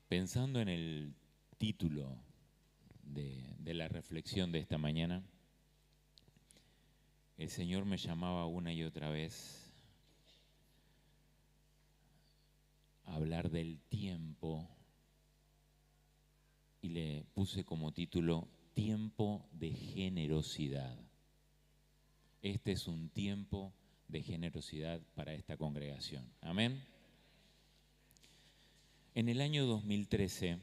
Pensando en el título de la reflexión de esta mañana, el Señor me llamaba una y otra vez a hablar del tiempo y le puse como título Tiempo de generosidad. Este es un tiempo de generosidad para esta congregación. Amén. En el año 2013,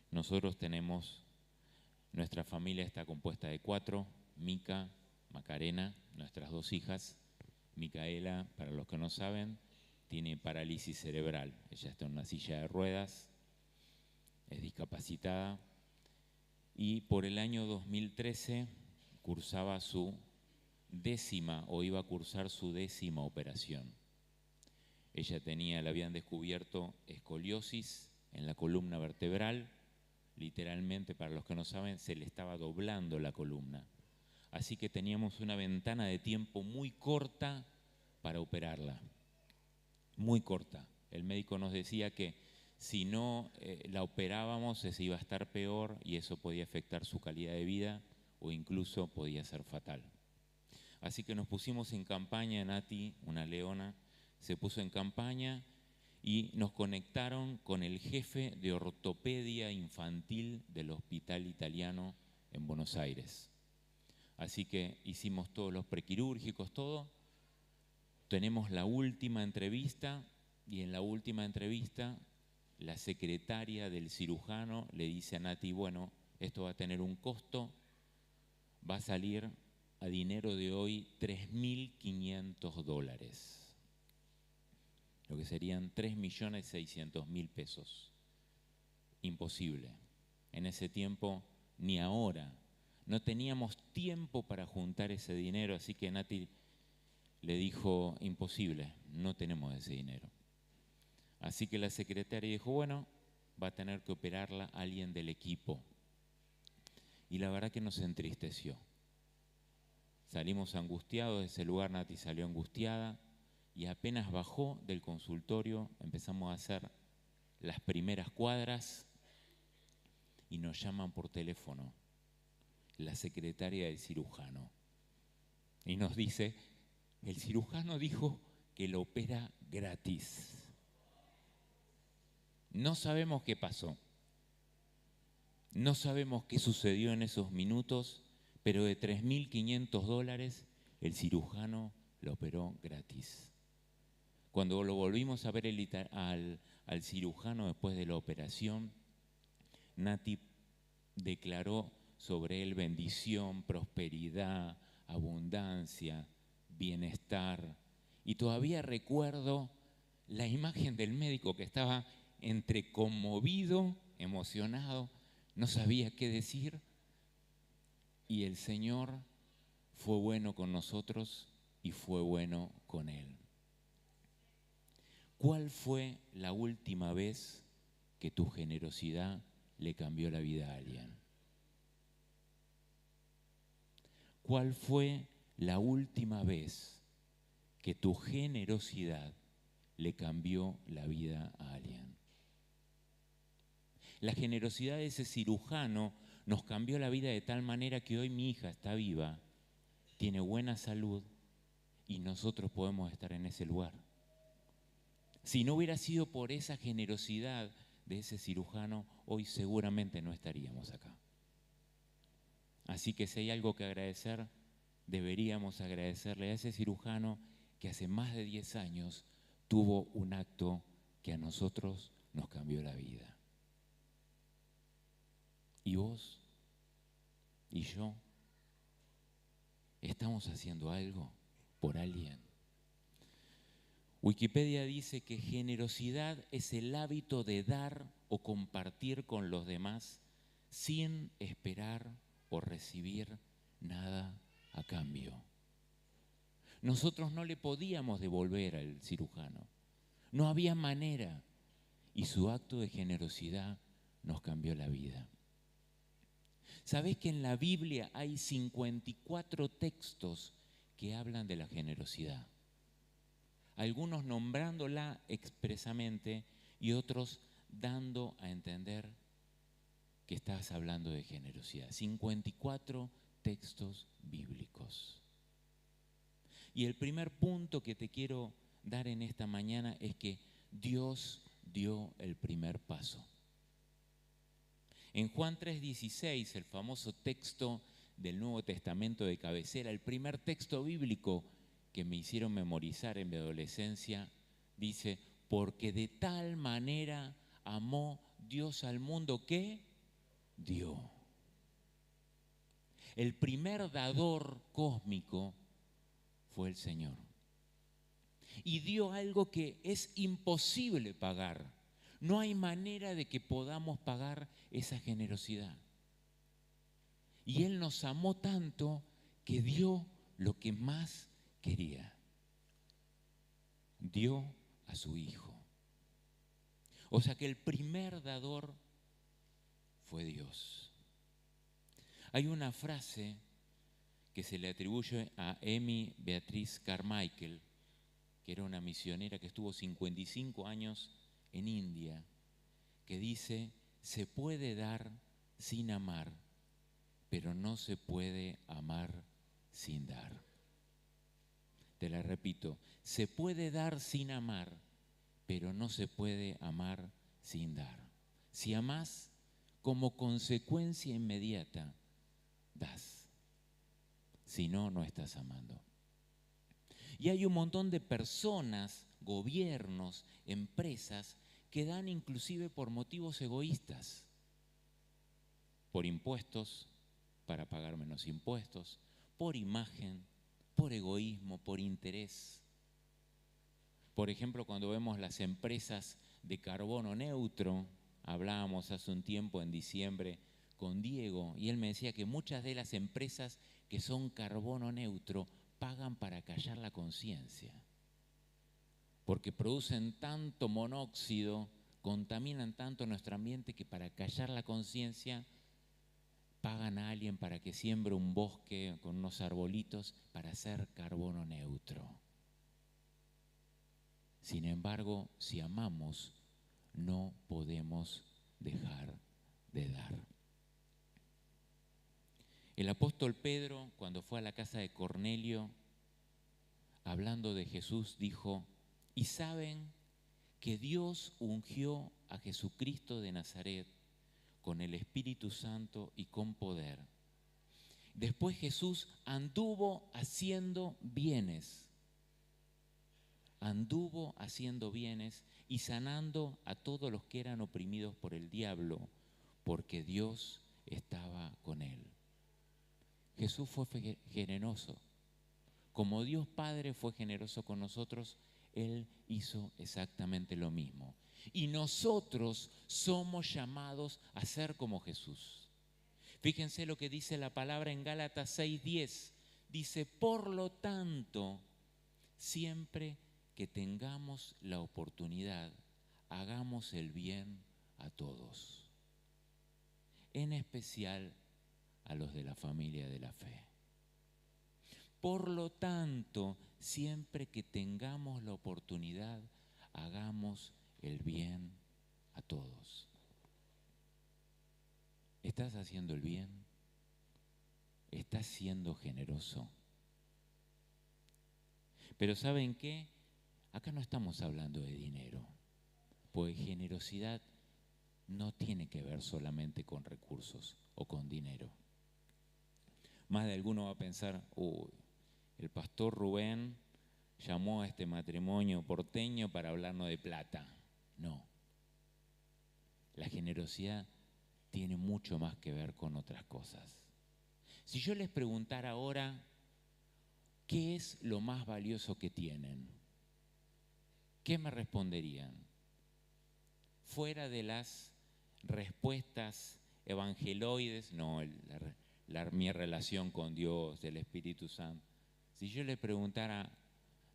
nosotros tenemos, nuestra familia está compuesta de 4, Mica, Macarena, nuestras 2 hijas. Micaela, para los que no saben, tiene parálisis cerebral. Ella está en una silla de ruedas, es discapacitada y por el año 2013 cursaba su 10ª o iba a cursar su 10ª operación. Ella le habían descubierto escoliosis en la columna vertebral. Literalmente, para los que no saben, se le estaba doblando la columna. Así que teníamos una ventana de tiempo muy corta para operarla. Muy corta. El médico nos decía que si no la operábamos, se iba a estar peor y eso podía afectar su calidad de vida o incluso podía ser fatal. Así que nos pusimos en campaña. Nati, una leona, se puso en campaña y nos conectaron con el jefe de ortopedia infantil del Hospital Italiano en Buenos Aires. Así que hicimos todos los prequirúrgicos, todo. Tenemos la última entrevista y en la última entrevista la secretaria del cirujano le dice a Nati, bueno, esto va a tener un costo, va a salir a dinero de hoy $3.500, lo que serían 3.600.000 pesos. Imposible. En ese tiempo, ni ahora, no teníamos tiempo para juntar ese dinero, así que Nati le dijo, imposible, no tenemos ese dinero. Así que la secretaria dijo, bueno, va a tener que operarla alguien del equipo. Y la verdad que nos entristeció. Salimos angustiados de ese lugar, Nati salió angustiada y apenas bajó del consultorio empezamos a hacer las primeras cuadras y nos llaman por teléfono la secretaria del cirujano y nos dice, el cirujano dijo que lo opera gratis. No sabemos qué pasó, no sabemos qué sucedió en esos minutos, pero de $3.500 el cirujano lo operó gratis. Cuando lo volvimos a ver al cirujano después de la operación, Nati declaró sobre él bendición, prosperidad, abundancia, bienestar. Y todavía recuerdo la imagen del médico que estaba entre conmovido, emocionado, no sabía qué decir. Y el Señor fue bueno con nosotros y fue bueno con él. ¿Cuál fue la última vez que tu generosidad le cambió la vida a alguien? ¿Cuál fue la última vez que tu generosidad le cambió la vida a alguien? La generosidad de ese cirujano nos cambió la vida de tal manera que hoy mi hija está viva, tiene buena salud y nosotros podemos estar en ese lugar. Si no hubiera sido por esa generosidad de ese cirujano, hoy seguramente no estaríamos acá. Así que si hay algo que agradecer, deberíamos agradecerle a ese cirujano que hace más de 10 años tuvo un acto que a nosotros nos cambió la vida. ¿Y vos? ¿Y yo? ¿Estamos haciendo algo por alguien? Wikipedia dice que generosidad es el hábito de dar o compartir con los demás sin esperar o recibir nada a cambio. Nosotros no le podíamos devolver al cirujano, no había manera, y su acto de generosidad nos cambió la vida. ¿Sabés que en la Biblia hay 54 textos que hablan de la generosidad? Algunos nombrándola expresamente y otros dando a entender que estás hablando de generosidad. 54 textos bíblicos. Y el primer punto que te quiero dar en esta mañana es que Dios dio el primer paso. En Juan 3:16, el famoso texto del Nuevo Testamento de cabecera, el primer texto bíblico que me hicieron memorizar en mi adolescencia, dice: porque de tal manera amó Dios al mundo que dio. El primer dador cósmico fue el Señor. Y dio algo que es imposible pagar. No hay manera de que podamos pagar esa generosidad. Y Él nos amó tanto que dio lo que más quería. Dio a su Hijo. O sea que el primer dador fue Dios. Hay una frase que se le atribuye a Amy Beatrice Carmichael, que era una misionera que estuvo 55 años en India, que dice: se puede dar sin amar, pero no se puede amar sin dar. Te la repito: se puede dar sin amar, pero no se puede amar sin dar. Si amás, como consecuencia inmediata, das. Si no, no estás amando. Y hay un montón de personas, gobiernos, empresas, que dan inclusive por motivos egoístas. Por impuestos, para pagar menos impuestos, por imagen, por egoísmo, por interés. Por ejemplo, cuando vemos las empresas de carbono neutro, hablábamos hace un tiempo en diciembre con Diego, y él me decía que muchas de las empresas que son carbono neutro pagan para callar la conciencia, porque producen tanto monóxido, contaminan tanto nuestro ambiente, que para callar la conciencia pagan a alguien para que siembre un bosque con unos arbolitos para hacer carbono neutro. Sin embargo, si amamos, no podemos dejar de dar. El apóstol Pedro, cuando fue a la casa de Cornelio, hablando de Jesús, dijo: y saben que Dios ungió a Jesucristo de Nazaret con el Espíritu Santo y con poder. Después Jesús anduvo haciendo bienes y sanando a todos los que eran oprimidos por el diablo, porque Dios estaba con él. Jesús fue generoso. Como Dios Padre fue generoso con nosotros, Él hizo exactamente lo mismo. Y nosotros somos llamados a ser como Jesús. Fíjense lo que dice la palabra en Gálatas 6:10. Dice: por lo tanto, siempre que tengamos la oportunidad, hagamos el bien a todos, en especial a los de la familia de la fe. Por lo tanto, siempre que tengamos la oportunidad, hagamos el bien a todos. ¿Estás haciendo el bien? ¿Estás siendo generoso? Pero ¿saben qué? Acá no estamos hablando de dinero, pues generosidad no tiene que ver solamente con recursos o con dinero. Más de alguno va a pensar: uy, el pastor Rubén llamó a este matrimonio porteño para hablarnos de plata. No. La generosidad tiene mucho más que ver con otras cosas. Si yo les preguntara ahora, ¿qué es lo más valioso que tienen?, ¿qué me responderían? Fuera de las respuestas evangeloides, no, mi relación con Dios, el Espíritu Santo. Si yo le preguntara,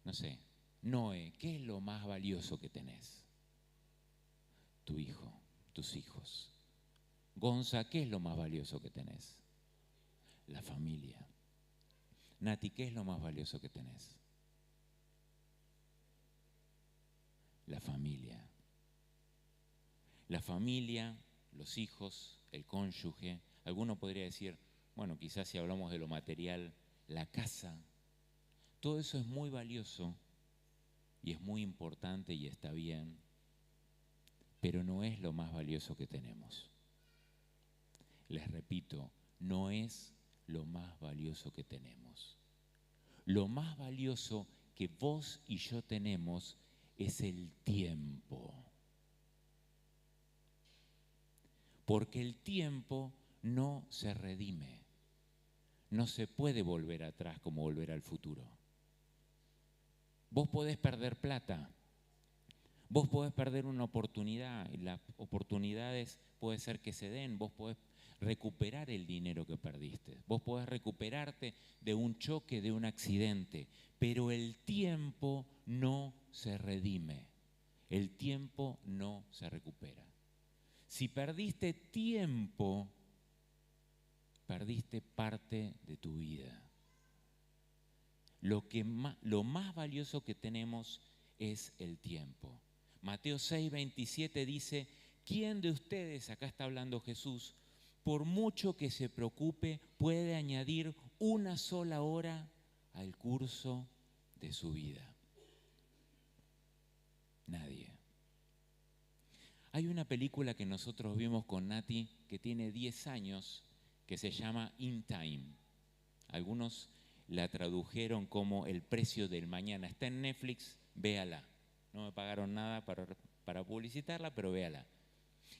no sé, Noé, ¿qué es lo más valioso que tenés? Tu hijo, tus hijos. Gonza, ¿qué es lo más valioso que tenés? La familia. Nati, ¿qué es lo más valioso que tenés? La familia. La familia, los hijos, el cónyuge. Alguno podría decir, bueno, quizás si hablamos de lo material, la casa. Todo eso es muy valioso y es muy importante y está bien, pero no es lo más valioso que tenemos. Les repito, no es lo más valioso que tenemos. Lo más valioso que vos y yo tenemos es el tiempo. Porque el tiempo no se redime. No se puede volver atrás como volver al futuro. Vos podés perder plata. Vos podés perder una oportunidad y las oportunidades puede ser que se den. Vos podés recuperar el dinero que perdiste. Vos podés recuperarte de un choque, de un accidente. Pero el tiempo no se redime. El tiempo no se recupera. Si perdiste tiempo, perdiste parte de tu vida. Lo más valioso que tenemos es el tiempo. Mateo 6:27 dice, ¿quién de ustedes, acá está hablando Jesús, por mucho que se preocupe, puede añadir una sola hora al curso de su vida? Nadie. Hay una película que nosotros vimos con Nati que tiene 10 años que se llama In Time. Algunos la tradujeron como El precio del mañana. Está en Netflix, véala. No me pagaron nada para publicitarla, pero véala.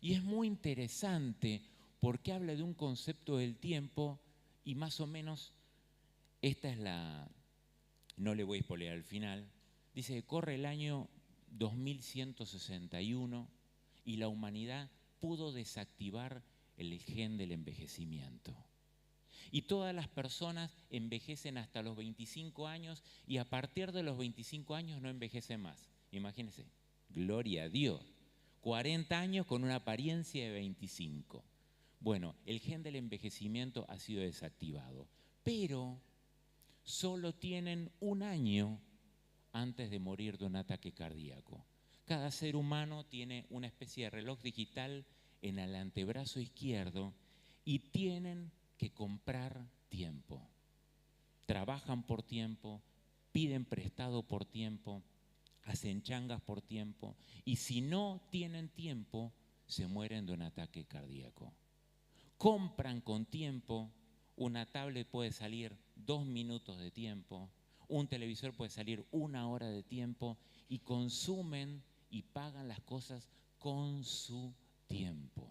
Y es muy interesante porque habla de un concepto del tiempo y más o menos esta es la... No le voy a spoilear al final. Dice que corre el año 2161 y la humanidad pudo desactivar el gen del envejecimiento. Y todas las personas envejecen hasta los 25 años y a partir de los 25 años no envejecen más. Imagínense, gloria a Dios. 40 años con una apariencia de 25. Bueno, el gen del envejecimiento ha sido desactivado, pero solo tienen un año antes de morir de un ataque cardíaco. Cada ser humano tiene una especie de reloj digital en el antebrazo izquierdo y tienen que comprar tiempo. Trabajan por tiempo, piden prestado por tiempo, hacen changas por tiempo y si no tienen tiempo, se mueren de un ataque cardíaco. Compran con tiempo, una tablet puede salir 2 minutos de tiempo, un televisor puede salir 1 hora de tiempo y consumen y pagan las cosas con su tiempo.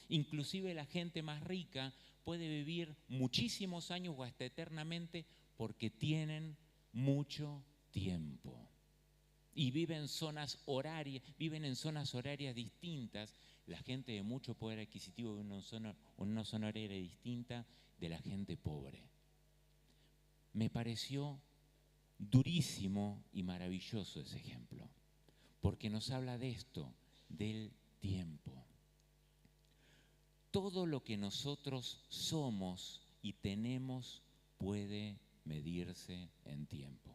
Inclusive la gente más rica puede vivir muchísimos años o hasta eternamente porque tienen mucho tiempo. Y viven en zonas horarias distintas. La gente de mucho poder adquisitivo vive en una zona horaria distinta de la gente pobre. Me pareció durísimo y maravilloso ese ejemplo, porque nos habla de esto, del tiempo. Todo lo que nosotros somos y tenemos puede medirse en tiempo.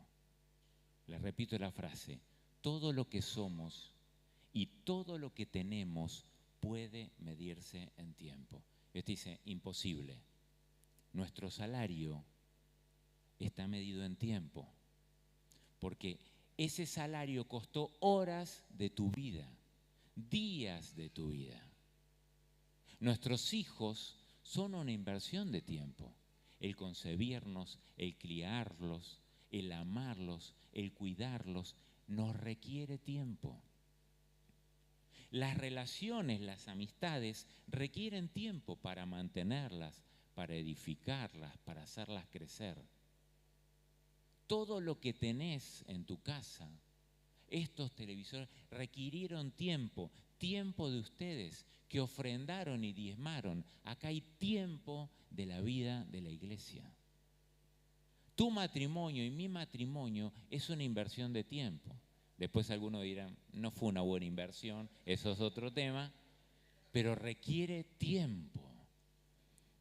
Les repito la frase, todo lo que somos y todo lo que tenemos puede medirse en tiempo. Este dice, imposible. Nuestro salario está medido en tiempo, porque ese salario costó horas de tu vida, días de tu vida. Nuestros hijos son una inversión de tiempo. El concebirnos, el criarlos, el amarlos, el cuidarlos, nos requiere tiempo. Las relaciones, las amistades requieren tiempo para mantenerlas, para edificarlas, para hacerlas crecer. Todo lo que tenés en tu casa, estos televisores, requirieron tiempo de ustedes que ofrendaron y diezmaron. Acá hay tiempo de la vida de la iglesia. Tu matrimonio y mi matrimonio es una inversión de tiempo. Después algunos dirán, no fue una buena inversión, eso es otro tema, pero requiere tiempo.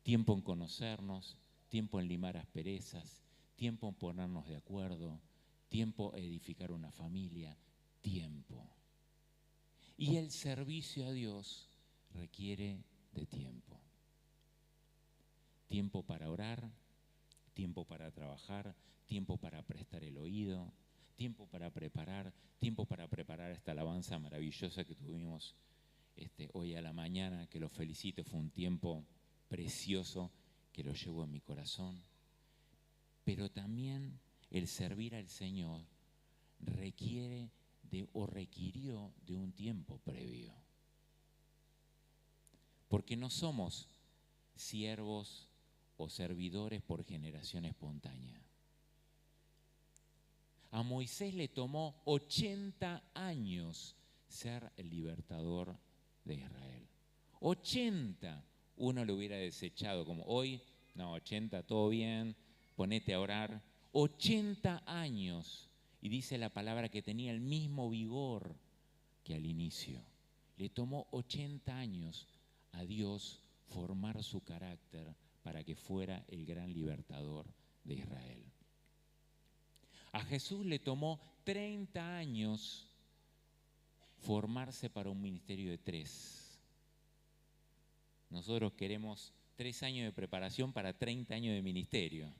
Tiempo en conocernos, tiempo en limar asperezas, tiempo en ponernos de acuerdo, tiempo en edificar una familia, tiempo. Y el servicio a Dios requiere de tiempo. Tiempo para orar, tiempo para trabajar, tiempo para prestar el oído, tiempo para preparar esta alabanza maravillosa que tuvimos hoy a la mañana, que los felicito, fue un tiempo precioso que lo llevo en mi corazón. Pero también el servir al Señor requirió de un tiempo previo. Porque no somos siervos o servidores por generación espontánea. A Moisés le tomó 80 años ser el libertador de Israel. 80. Uno lo hubiera desechado como hoy, no, 80, todo bien, ponete a orar. 80 años. Y dice la palabra que tenía el mismo vigor que al inicio. Le tomó 80 años a Dios formar su carácter para que fuera el gran libertador de Israel. A Jesús le tomó 30 años formarse para un ministerio de 3. Nosotros queremos 3 años de preparación para 30 años de ministerio.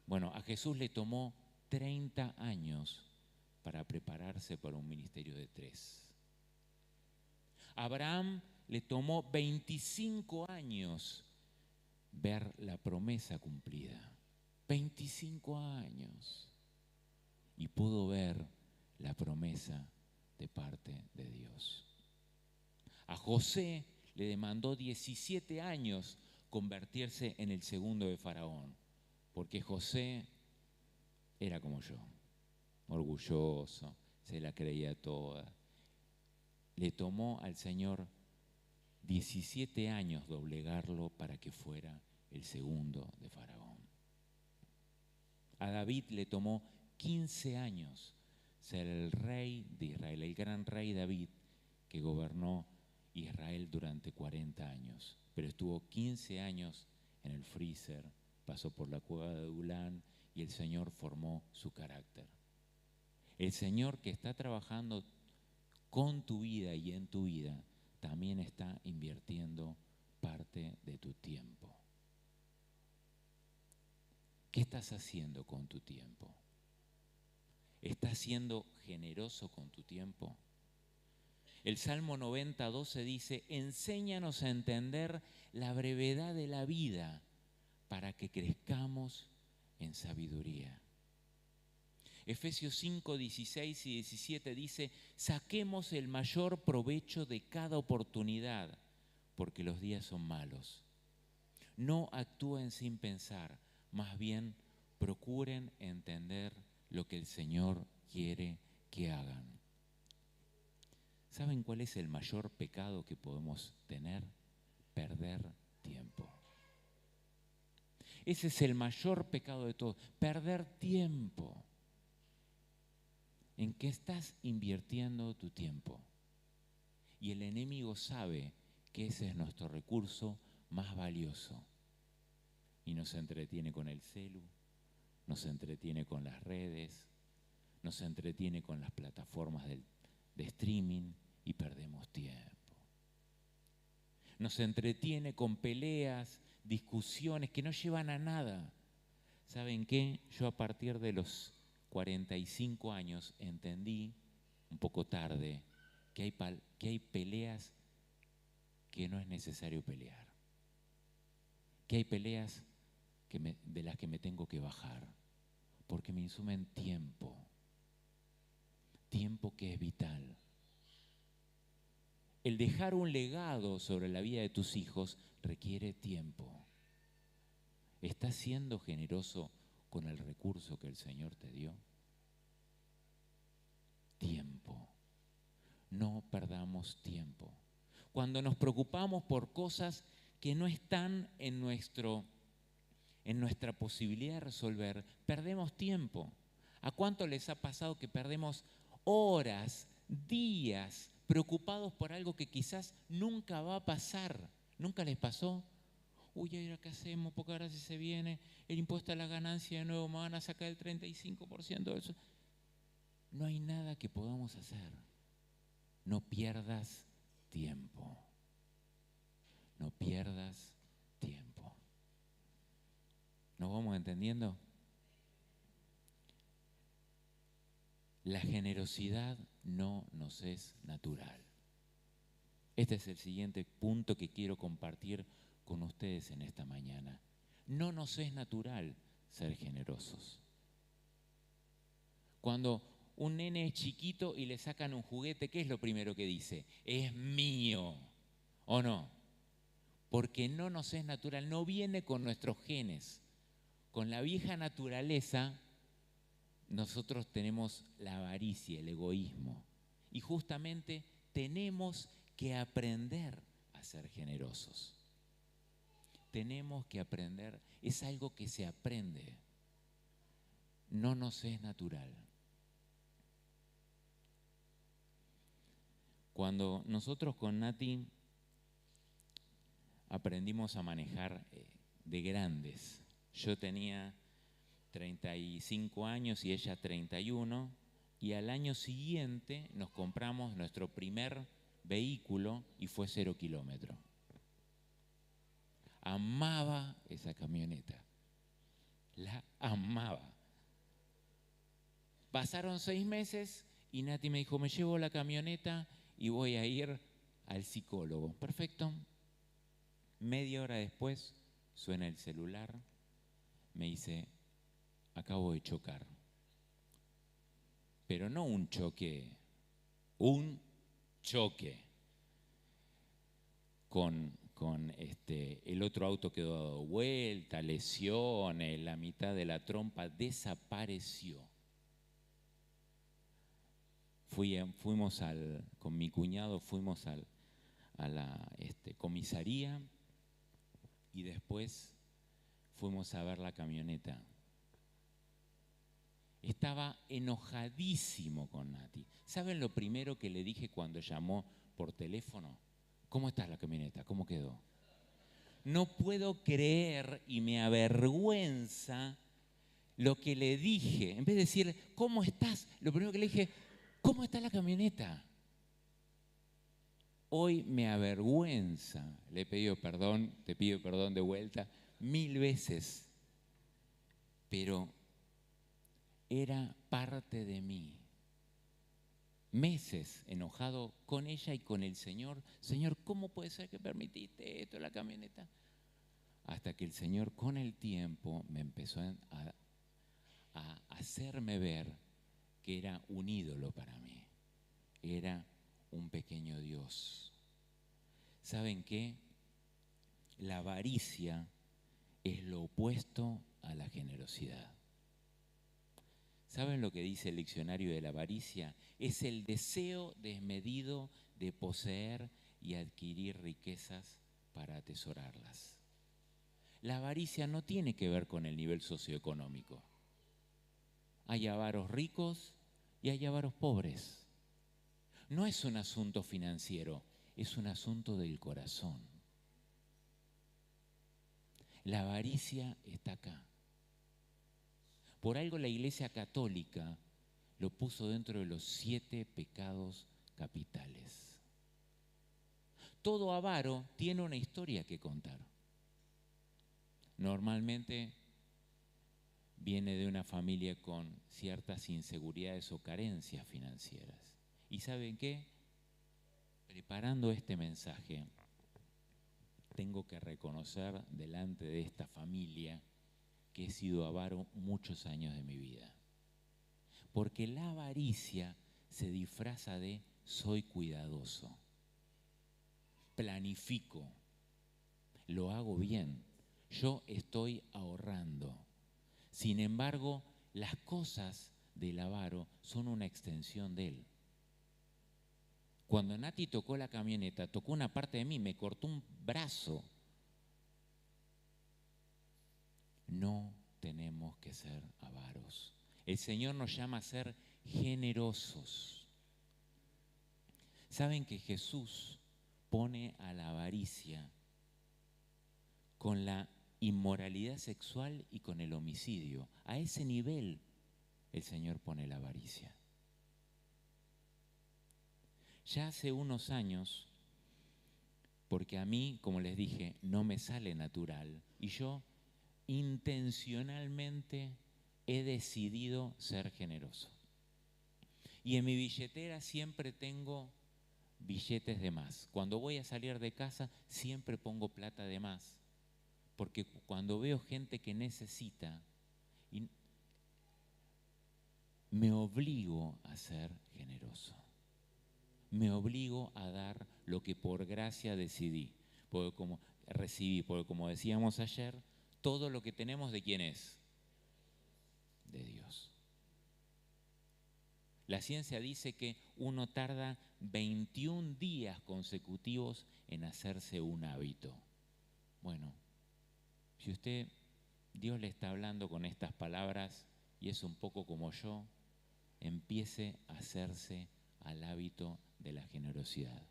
Bueno, a Jesús le tomó 30 años para prepararse para un ministerio de 3. A Abraham le tomó 25 años ver la promesa cumplida. 25 años. Y pudo ver la promesa de parte de Dios. A José le demandó 17 años convertirse en el segundo de Faraón, porque José era como yo, orgulloso, se la creía toda. Le tomó al Señor 17 años doblegarlo para que fuera el segundo de Faraón. A David le tomó 15 años ser el rey de Israel, el gran rey David, que gobernó Israel durante 40 años. Pero estuvo 15 años en el freezer, pasó por la cueva de Adulán y el Señor formó su carácter. El Señor que está trabajando con tu vida y en tu vida, también está invirtiendo parte de tu tiempo. ¿Qué estás haciendo con tu tiempo? ¿Estás siendo generoso con tu tiempo? El Salmo 90:12 dice: enséñanos a entender la brevedad de la vida para que crezcamos en sabiduría. Efesios 5:16 y 17 dice: saquemos el mayor provecho de cada oportunidad, porque los días son malos. No actúen sin pensar, más bien procuren entender lo que el Señor quiere que hagan. ¿Saben cuál es el mayor pecado que podemos tener? Perder tiempo. Ese es el mayor pecado de todos, perder tiempo. ¿En qué estás invirtiendo tu tiempo? Y el enemigo sabe que ese es nuestro recurso más valioso. Y nos entretiene con el celu, nos entretiene con las redes, nos entretiene con las plataformas de streaming y perdemos tiempo. Nos entretiene con peleas, discusiones que no llevan a nada. ¿Saben qué? Yo a partir de los 45 años entendí, un poco tarde, que hay peleas que no es necesario pelear. Que hay peleas de las que me tengo que bajar, porque me insumen tiempo. Tiempo que es vital. El dejar un legado sobre la vida de tus hijos requiere tiempo. ¿Estás siendo generoso con el recurso que el Señor te dio? Tiempo. No perdamos tiempo. Cuando nos preocupamos por cosas que no están en nuestra posibilidad de resolver, perdemos tiempo. ¿A cuánto les ha pasado que perdemos horas, días, preocupados por algo que quizás nunca va a pasar? ¿Nunca les pasó? Uy, ¿ahora qué hacemos? Porque ahora si se viene el impuesto a la ganancia de nuevo, me van a sacar el 35% de eso. No hay nada que podamos hacer. no pierdas tiempo. No pierdas tiempo. ¿Nos vamos entendiendo? La generosidad no nos es natural. Este es el siguiente punto que quiero compartir con ustedes en esta mañana. No nos es natural ser generosos. Cuando un nene es chiquito y le sacan un juguete, ¿qué es lo primero que dice? Es mío, ¿o no? Porque no nos es natural, no viene con nuestros genes. Con la vieja naturaleza, nosotros tenemos la avaricia, el egoísmo. Y justamente tenemos que aprender a ser generosos. Tenemos que aprender, es algo que se aprende. No nos es natural. Cuando nosotros con Nati aprendimos a manejar de grandes, yo tenía 35 años y ella 31, y al año siguiente nos compramos nuestro primer vehículo y fue 0 kilómetros. Amaba esa camioneta, la amaba. Pasaron 6 meses y Nati me dijo, me llevo la camioneta y voy a ir al psicólogo. Perfecto. Media hora después suena el celular, me dice, acabo de chocar. Pero no un choque, un choque. Con el otro auto quedó dado vuelta, lesiones, la mitad de la trompa desapareció. Fuimos con mi cuñado, fuimos a la comisaría y después fuimos a ver la camioneta. Estaba enojadísimo con Nati. ¿Saben lo primero que le dije cuando llamó por teléfono? ¿Cómo está la camioneta? ¿Cómo quedó? No puedo creer y me avergüenza lo que le dije. En vez de decir, ¿cómo estás? Lo primero que le dije, ¿cómo está la camioneta? Hoy me avergüenza. Le he pedido perdón, te pido perdón de vuelta 1000 veces. Pero era parte de mí. Meses enojado con ella y con el Señor. Señor, ¿cómo puede ser que permitiste esto en la camioneta? Hasta que el Señor con el tiempo me empezó a hacerme ver que era un ídolo para mí. Era un pequeño Dios. ¿Saben qué? La avaricia es lo opuesto a la generosidad. ¿Saben lo que dice el diccionario de la avaricia? Es el deseo desmedido de poseer y adquirir riquezas para atesorarlas. La avaricia no tiene que ver con el nivel socioeconómico. Hay avaros ricos y hay avaros pobres. No es un asunto financiero, es un asunto del corazón. La avaricia está acá. Por algo la Iglesia Católica lo puso dentro de los 7 pecados capitales. Todo avaro tiene una historia que contar. Normalmente viene de una familia con ciertas inseguridades o carencias financieras. ¿Y saben qué? Preparando este mensaje, tengo que reconocer delante de esta familia que he sido avaro muchos años de mi vida. Porque la avaricia se disfraza de soy cuidadoso, planifico, lo hago bien, yo estoy ahorrando. Sin embargo, las cosas del avaro son una extensión de él. Cuando Nati tocó la camioneta, tocó una parte de mí, me cortó un brazo. No tenemos que ser avaros. El Señor nos llama a ser generosos. ¿Saben que Jesús pone a la avaricia con la inmoralidad sexual y con el homicidio? A ese nivel el Señor pone la avaricia. Ya hace unos años, porque a mí, como les dije, no me sale natural, y yo intencionalmente he decidido ser generoso. Y en mi billetera siempre tengo billetes de más. Cuando voy a salir de casa siempre pongo plata de más, porque cuando veo gente que necesita, me obligo a ser generoso. Me obligo a dar lo que por gracia decidí, recibí, porque como decíamos ayer, todo lo que tenemos, ¿de quién es? De Dios. La ciencia dice que uno tarda 21 días consecutivos en hacerse un hábito. Bueno, si Dios le está hablando con estas palabras y es un poco como yo, empiece a hacerse al hábito de la generosidad.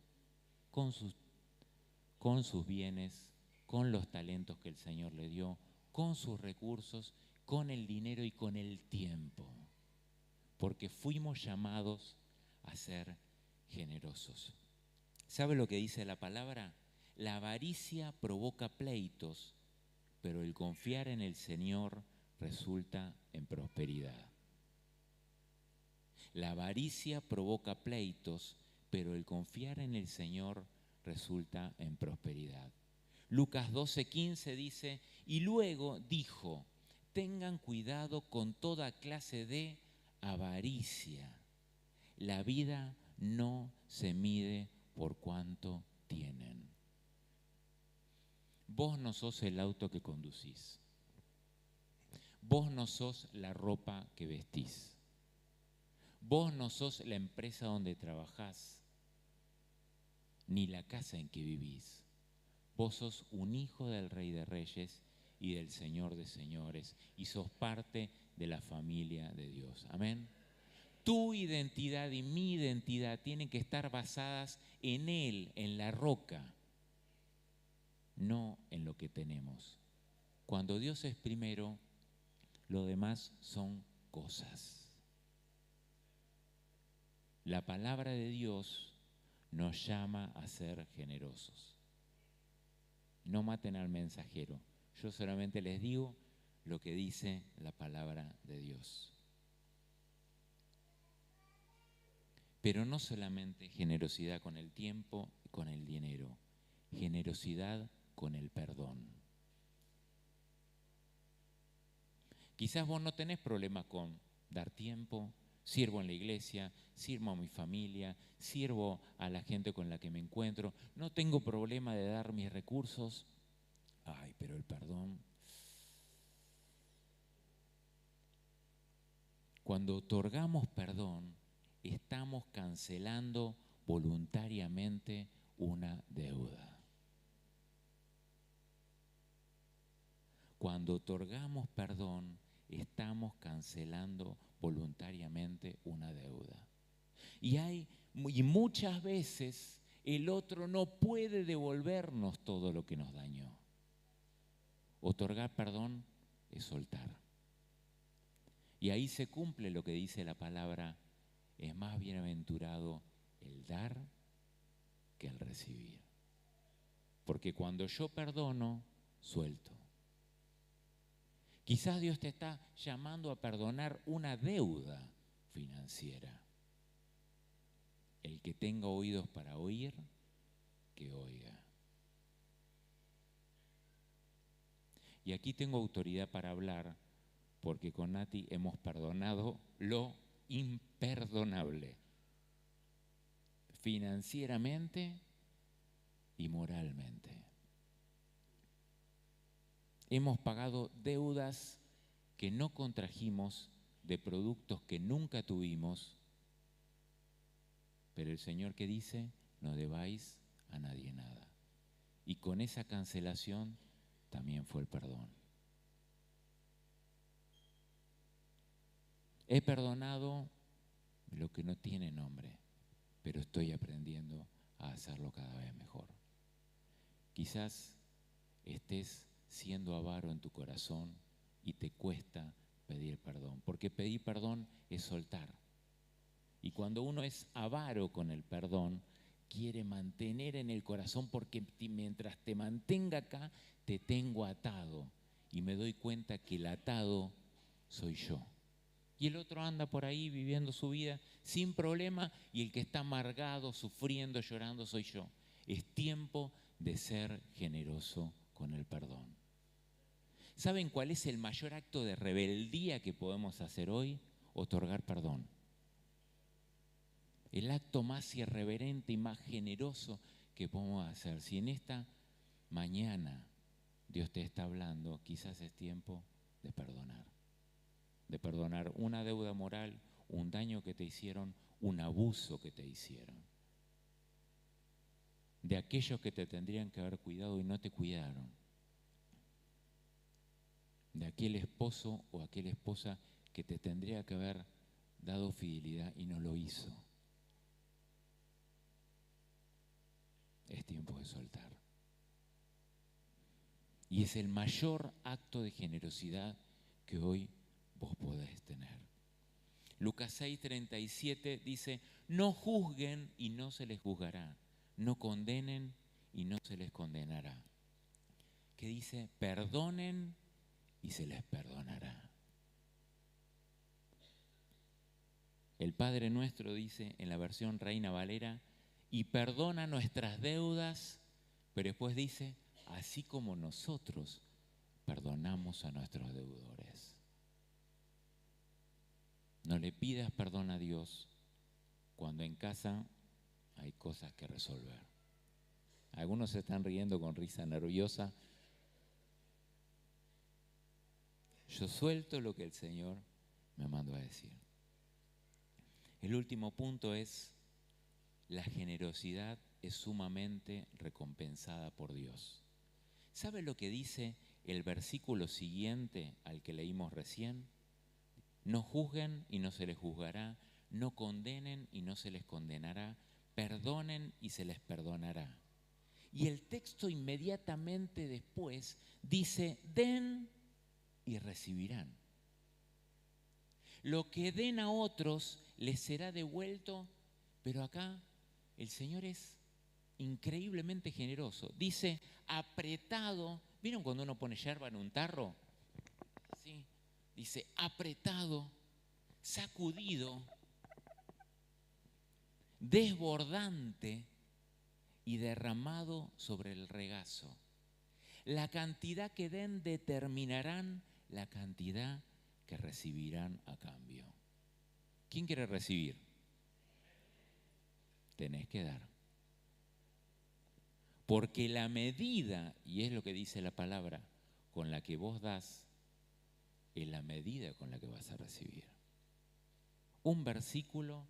Con sus bienes, con los talentos que el Señor le dio, con sus recursos, con el dinero y con el tiempo. Porque fuimos llamados a ser generosos. ¿Sabe lo que dice la palabra? La avaricia provoca pleitos, pero el confiar en el Señor resulta en prosperidad. La avaricia provoca pleitos, pero el confiar en el Señor resulta en prosperidad. Lucas 12:15 dice, y luego dijo, tengan cuidado con toda clase de avaricia. La vida no se mide por cuánto tienen. Vos no sos el auto que conducís. Vos no sos la ropa que vestís. Vos no sos la empresa donde trabajás, ni la casa en que vivís. Vos sos un hijo del Rey de Reyes y del Señor de Señores, y sos parte de la familia de Dios. Amén. Tu identidad y mi identidad tienen que estar basadas en Él, en la roca, no en lo que tenemos. Cuando Dios es primero, lo demás son cosas. La palabra de Dios nos llama a ser generosos. No maten al mensajero. Yo solamente les digo lo que dice la palabra de Dios. Pero no solamente generosidad con el tiempo y con el dinero, generosidad con el perdón. Quizás vos no tenés problema con dar tiempo, sirvo en la iglesia, sirvo a mi familia, sirvo a la gente con la que me encuentro, no tengo problema de dar mis recursos. Ay, pero el perdón. Cuando otorgamos perdón, estamos cancelando voluntariamente una deuda. Cuando otorgamos perdón, estamos cancelando voluntariamente una deuda. Y muchas veces el otro no puede devolvernos todo lo que nos dañó. Otorgar perdón es soltar. Y ahí se cumple lo que dice la palabra, es más bienaventurado el dar que el recibir. Porque cuando yo perdono, suelto. Quizás Dios te está llamando a perdonar una deuda financiera. El que tenga oídos para oír, que oiga. Y aquí tengo autoridad para hablar, porque con Nati hemos perdonado lo imperdonable, financieramente y moralmente. Hemos pagado deudas que no contrajimos, de productos que nunca tuvimos, pero el Señor que dice, no debáis a nadie nada. Y con esa cancelación también fue el perdón. He perdonado lo que no tiene nombre, pero estoy aprendiendo a hacerlo cada vez mejor. Quizás estés siendo avaro en tu corazón y te cuesta pedir perdón, porque pedir perdón es soltar. Y cuando uno es avaro con el perdón, quiere mantener en el corazón, porque mientras te mantenga acá, te tengo atado. Y me doy cuenta que el atado soy yo. Y el otro anda por ahí viviendo su vida sin problema, y el que está amargado, sufriendo, llorando, soy yo. Es tiempo de ser generoso con el perdón. ¿Saben cuál es el mayor acto de rebeldía que podemos hacer hoy? Otorgar perdón. El acto más irreverente y más generoso que podemos hacer. Si en esta mañana Dios te está hablando, quizás es tiempo de perdonar. De perdonar una deuda moral, un daño que te hicieron, un abuso que te hicieron. De aquellos que te tendrían que haber cuidado y no te cuidaron. De aquel esposo o aquella esposa que te tendría que haber dado fidelidad y no lo hizo. Es tiempo de soltar. Y es el mayor acto de generosidad que hoy vos podés tener. Lucas 6:37 dice: no juzguen y no se les juzgará, no condenen y no se les condenará. Que dice: perdonen y se les perdonará. El Padre Nuestro dice en la versión Reina Valera: y perdona nuestras deudas, pero después dice: así como nosotros perdonamos a nuestros deudores. No le pidas perdón a Dios cuando en casa hay cosas que resolver. Algunos se están riendo con risa nerviosa. Yo suelto lo que el Señor me mandó a decir. El último punto es: la generosidad es sumamente recompensada por Dios. ¿Sabe lo que dice el versículo siguiente al que leímos recién? No juzguen y no se les juzgará, no condenen y no se les condenará, perdonen y se les perdonará. Y el texto inmediatamente después dice: den y recibirán. Lo que den a otros les será devuelto, pero acá el Señor es increíblemente generoso. Dice: apretado. ¿Vieron cuando uno pone yerba en un tarro? ¿Sí? Dice: apretado, sacudido, desbordante y derramado sobre el regazo. La cantidad que den determinarán la cantidad que recibirán a cambio. ¿Quién quiere recibir? Tenés que dar. Porque la medida, y es lo que dice la palabra, con la que vos das, es la medida con la que vas a recibir. Un versículo,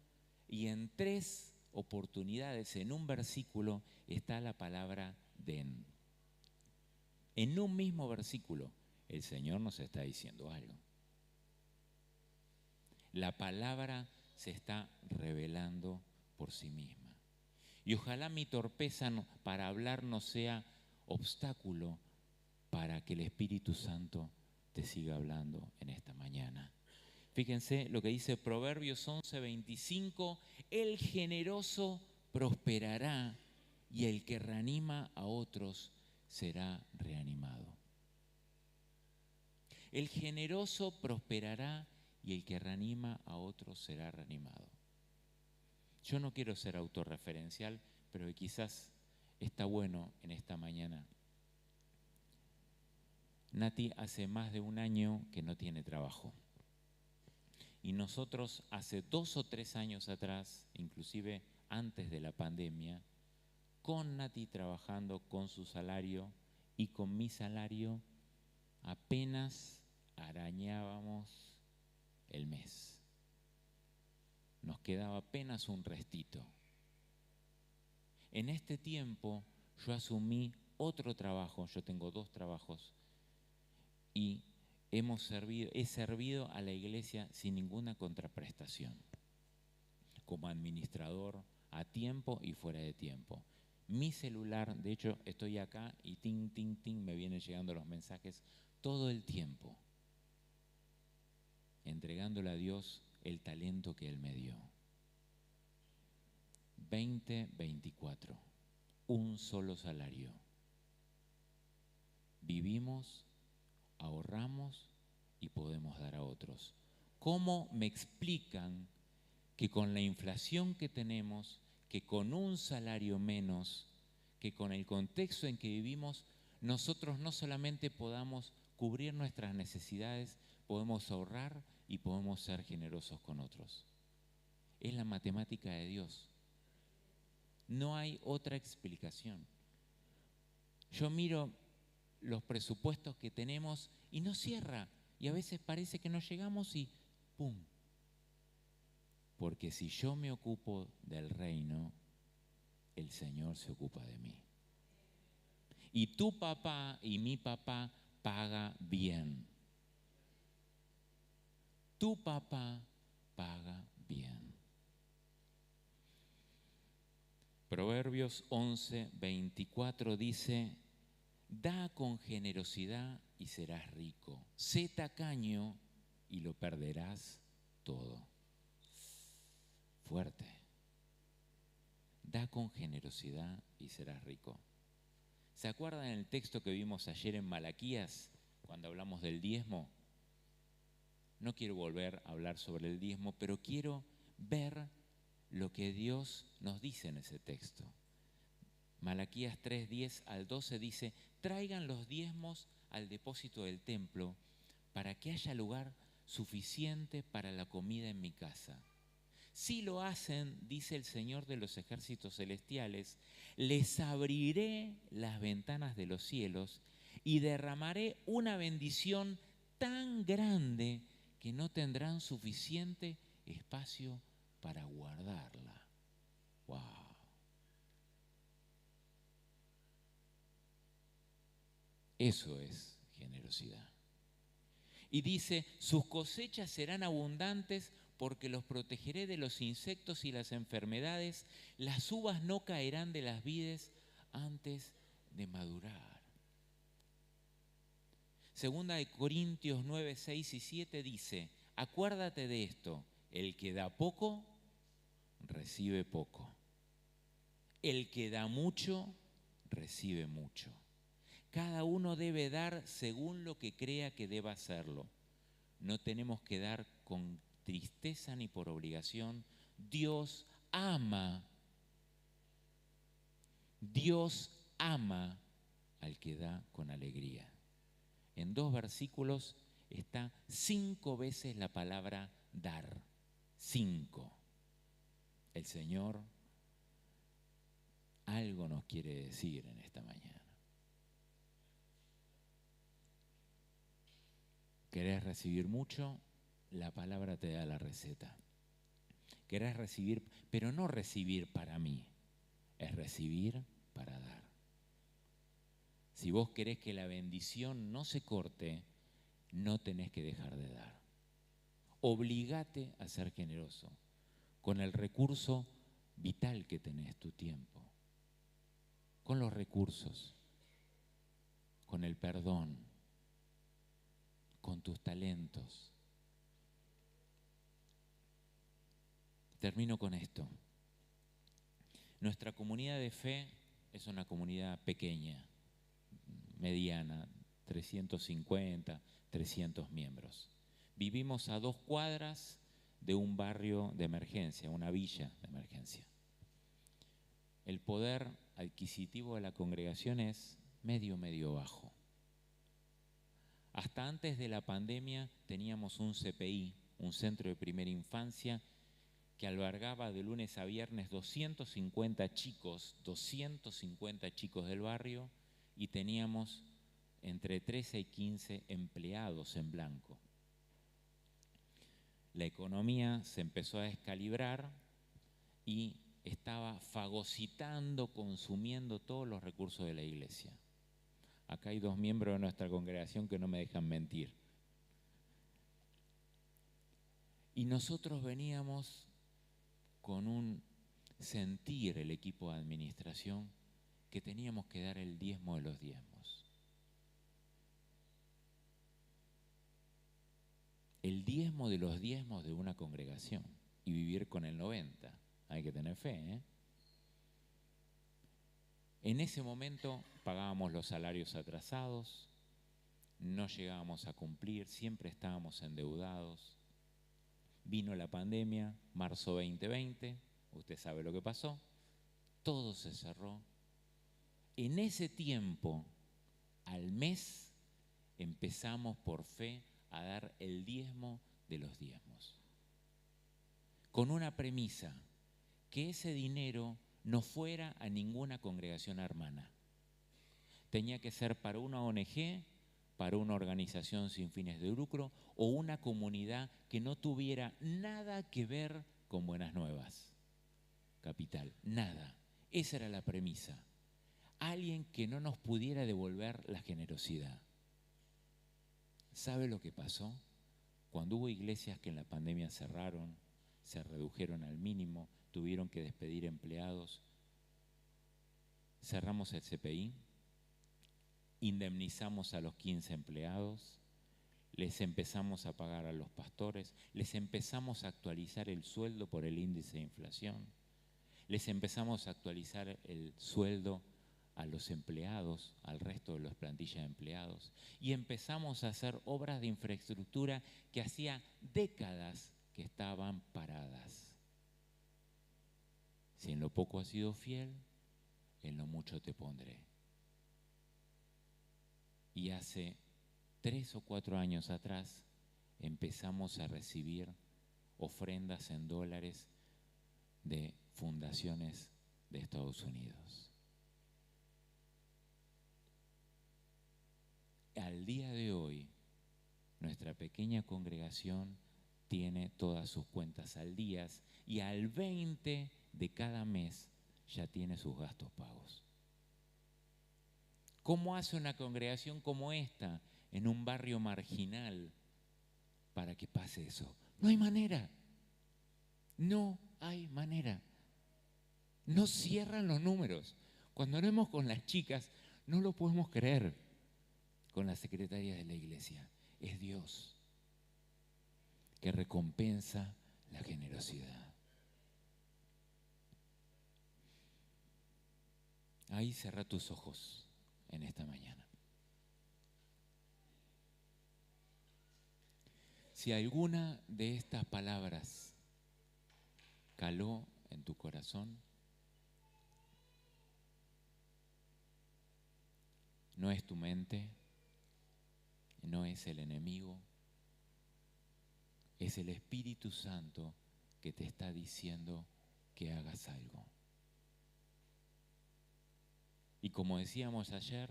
y en 3 oportunidades en un versículo está la palabra den. En un mismo versículo el Señor nos está diciendo algo. La palabra se está revelando por sí misma. Y ojalá mi torpeza para hablar no sea obstáculo para que el Espíritu Santo te siga hablando en esta mañana. Fíjense lo que dice Proverbios 11:25: el generoso prosperará y el que reanima a otros será reanimado. El generoso prosperará y el que reanima a otros será reanimado. Yo no quiero ser autorreferencial, pero quizás está bueno en esta mañana. Nati hace más de un año que no tiene trabajo. Y nosotros hace 2 o 3 años atrás, inclusive antes de la pandemia, con Nati trabajando con su salario y con mi salario, apenas arañábamos el mes. Nos quedaba apenas un restito. En este tiempo yo asumí otro trabajo, yo tengo 2 trabajos, y he servido a la iglesia sin ninguna contraprestación, como administrador a tiempo y fuera de tiempo. Mi celular, de hecho estoy acá y ting, ting, ting, me vienen llegando los mensajes todo el tiempo, entregándole a Dios el talento que Él me dio. 2024. Un solo salario. Vivimos, ahorramos y podemos dar a otros. ¿Cómo me explican que con la inflación que tenemos, que con un salario menos, que con el contexto en que vivimos, nosotros no solamente podamos cubrir nuestras necesidades, podemos ahorrar y podemos ser generosos con otros? Es la matemática de Dios. No hay otra explicación. Yo miro los presupuestos que tenemos y no cierra. Y a veces parece que no llegamos y ¡pum! Porque si yo me ocupo del reino, el Señor se ocupa de mí. Y tu papá y mi papá paga bien. Tu papá paga bien. Proverbios 11:24 dice: da con generosidad y serás rico. Sé tacaño y lo perderás todo. Fuerte. Da con generosidad y serás rico. ¿Se acuerdan el texto que vimos ayer en Malaquías cuando hablamos del diezmo? No quiero volver a hablar sobre el diezmo, pero quiero ver lo que Dios nos dice en ese texto. Malaquías 3:10 al 12 dice: traigan los diezmos al depósito del templo para que haya lugar suficiente para la comida en mi casa. Si lo hacen, dice el Señor de los ejércitos celestiales, les abriré las ventanas de los cielos y derramaré una bendición tan grande que no tendrán suficiente espacio para guardarla. ¡Wow! Eso es generosidad. Y dice: sus cosechas serán abundantes porque los protegeré de los insectos y las enfermedades. Las uvas no caerán de las vides antes de madurar. Segunda de Corintios 9, 6 y 7 dice: acuérdate de esto, el que da poco, recibe poco. El que da mucho, recibe mucho. Cada uno debe dar según lo que crea que deba hacerlo. No tenemos que dar con tristeza ni por obligación. Dios ama al que da con alegría. En 2 versículos está 5 veces la palabra dar. 5. El Señor algo nos quiere decir en esta mañana. ¿Querés recibir mucho? La palabra te da la receta. Querés recibir, pero no recibir para mí, es recibir para dar. Si vos querés que la bendición no se corte, no tenés que dejar de dar. Obligate a ser generoso con el recurso vital que tenés, tu tiempo, con los recursos, con el perdón, con tus talentos. Termino con esto. Nuestra comunidad de fe es una comunidad pequeña, mediana, 350, 300 miembros. Vivimos a 2 cuadras de un barrio de emergencia, una villa de emergencia. El poder adquisitivo de la congregación es medio bajo. Hasta antes de la pandemia teníamos un CPI, un centro de primera infancia, que albergaba de lunes a viernes 250 chicos del barrio, y teníamos entre 13 y 15 empleados en blanco. La economía se empezó a descalibrar y estaba fagocitando, consumiendo todos los recursos de la iglesia. Acá hay 2 miembros de nuestra congregación que no me dejan mentir. Y nosotros veníamos con un sentir, el equipo de administración, que teníamos que dar el diezmo de los diezmos. El diezmo de los diezmos de una congregación y vivir con el 90. Hay que tener fe, ¿eh? En ese momento pagábamos los salarios atrasados, no llegábamos a cumplir, siempre estábamos endeudados. Vino la pandemia, marzo 2020, usted sabe lo que pasó, todo se cerró. En ese tiempo, al mes, empezamos por fe a dar el diezmo de los diezmos. Con una premisa, que ese dinero no fuera a ninguna congregación hermana. Tenía que ser para una ONG, para una organización sin fines de lucro o una comunidad que no tuviera nada que ver con Buenas Nuevas Capital, nada. Esa era la premisa. Alguien que no nos pudiera devolver la generosidad. ¿Sabe lo que pasó? Cuando hubo iglesias que en la pandemia cerraron, se redujeron al mínimo, tuvieron que despedir empleados, cerramos el CPI, indemnizamos a los 15 empleados, les empezamos a pagar a los pastores, les empezamos a actualizar el sueldo por el índice de inflación, les empezamos a actualizar el sueldo a los empleados, al resto de las plantillas de empleados, y empezamos a hacer obras de infraestructura que hacía décadas que estaban paradas. Si en lo poco has sido fiel, en lo mucho te pondré. Y hace 3 o 4 años atrás empezamos a recibir ofrendas en dólares de fundaciones de Estados Unidos. Al día de hoy, nuestra pequeña congregación tiene todas sus cuentas al día y al 20 de cada mes ya tiene sus gastos pagos. ¿Cómo hace una congregación como esta en un barrio marginal para que pase eso? No hay manera. No hay manera. No cierran los números. Cuando hablamos con las chicas, no lo podemos creer. Con la secretaria de la iglesia. Es Dios que recompensa la generosidad. Ahí cerrá tus ojos en esta mañana. Si alguna de estas palabras caló en tu corazón, no es tu mente, no es el enemigo, es el Espíritu Santo que te está diciendo que hagas algo. Y como decíamos ayer,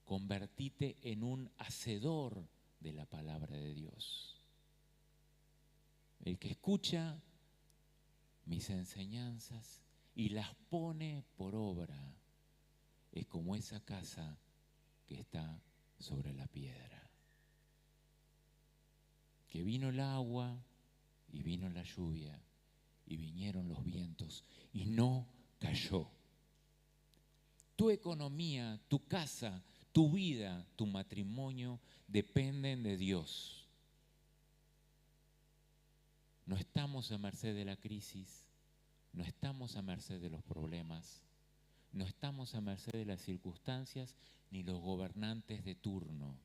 convertite en un hacedor de la palabra de Dios. El que escucha mis enseñanzas y las pone por obra es como esa casa que está sobre la piedra. Que vino el agua y vino la lluvia y vinieron los vientos y no cayó. Tu economía, tu casa, tu vida, tu matrimonio dependen de Dios. No estamos a merced de la crisis, no estamos a merced de los problemas, no estamos a merced de las circunstancias ni los gobernantes de turno.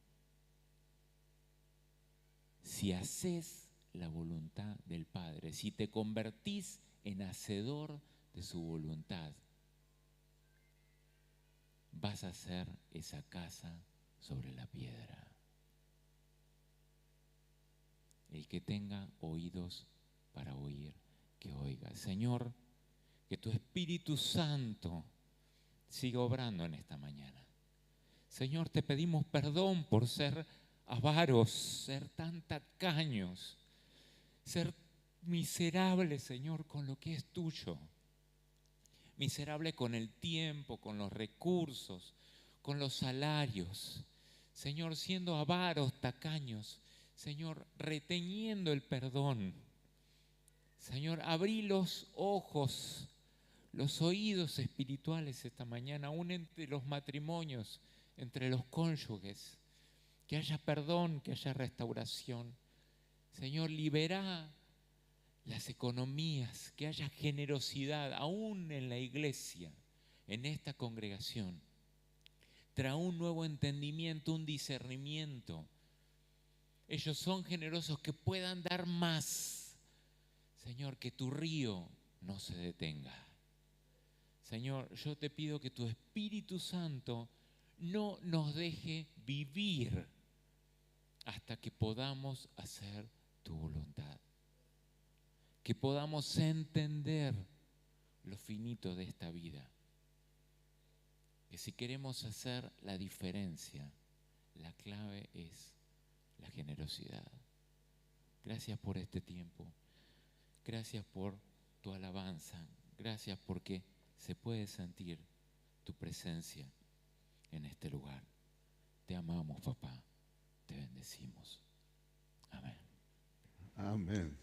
Si haces la voluntad del Padre, si te convertís en hacedor de su voluntad, vas a hacer esa casa sobre la piedra. El que tenga oídos para oír, que oiga. Señor, que tu Espíritu Santo siga obrando en esta mañana. Señor, te pedimos perdón por ser avaros, ser tan tacaños, ser miserables, Señor, con lo que es tuyo. Miserable con el tiempo, con los recursos, con los salarios. Señor, siendo avaros, tacaños. Señor, reteniendo el perdón. Señor, abrí los ojos, los oídos espirituales esta mañana, aún entre los matrimonios, entre los cónyuges. Que haya perdón, que haya restauración. Señor, libera las economías, que haya generosidad, aún en la iglesia. en esta congregación. Trae un nuevo entendimiento, un discernimiento. Ellos son generosos, que puedan dar más. Señor, que tu río no se detenga. Señor, yo te pido que tu Espíritu Santo no nos deje vivir hasta que podamos hacer tu voluntad. Que podamos entender lo finito de esta vida. Que si queremos hacer la diferencia, la clave es la generosidad. Gracias por este tiempo. Gracias por tu alabanza. Gracias porque se puede sentir tu presencia en este lugar. Te amamos, papá. Te bendecimos. Amén. Amén.